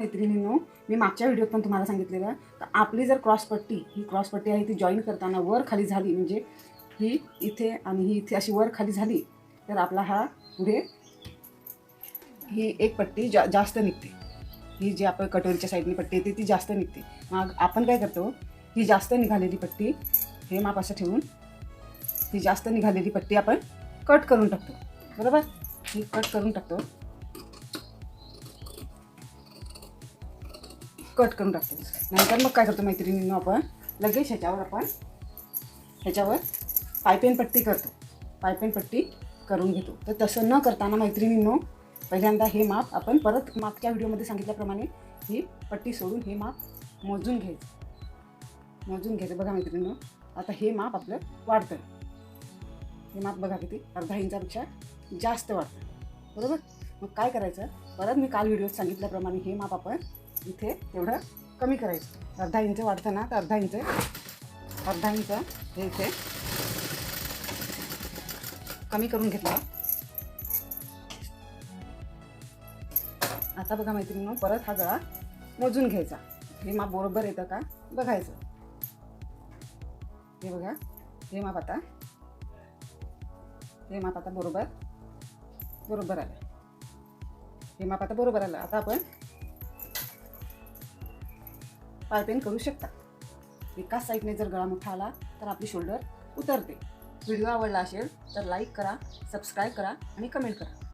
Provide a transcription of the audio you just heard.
मैत्रिणींनो, मी मागच्या व्हिडिओत पण तुम्हाला सांगितलेलं तर आपली जर क्रॉसपट्टी ही क्रॉसपट्टी आहे ती जॉईन करताना वर खाली झाली म्हणजे ही इथे आणि ही इथे अशी वर खाली झाली तर आपला हा पुढे ही एक पट्टी जास्त निघते. ही जी आपण कटोरीच्या साईडनी पट्टी येते ती जास्त निघते. मग आपण काय करतो, ही जास्त निघालेली पट्टी हे माप असं ठेवून ही जास्त निघालेली पट्टी आपण कट करून टाकतो. बरोबर, ही कट करून टाकतो. कट करून टाकतो. नंतर मग काय करतो मैत्रिणींनो, आपण लगेच ह्याच्यावर पायपेन पट्टी करतो. पायपेन पट्टी करून घेतो. तर तसं न करताना मैत्रिणींनो, पहिल्यांदा हे माप आपण परत मागच्या व्हिडिओमध्ये सांगितल्याप्रमाणे ही पट्टी सोडून हे माप मोजून घ्यायचं. बघा मैत्रिणींनो, आता हे माप आपलं वाढतं. हे माप बघा किती अर्धा इंचापेक्षा जास्त वाढतं. बरोबर, मग काय करायचं, परत मी काल व्हिडिओत सांगितल्याप्रमाणे हे माप आपण इथे तेवढं कमी करायचं. अर्धा इंच वाढतं ना, तर अर्धा इंच हे इथे कमी करून घेतलं. आता बघा मैत्रिणींनो, परत हा गळा मोजून घ्यायचा. हे माप बरोबर येतं का बघायचं. हे बघा, हे माप आता बरोबर आलं. हे माप आता बरोबर आलं. आता आपण पायपेन करू शकता. एकाच साईडने जर गळा मोठा आला तर आपली शोल्डर उतरते. व्हिडिओ आवडला असेल तर लाईक करा, सबस्क्राईब करा आणि कमेंट करा.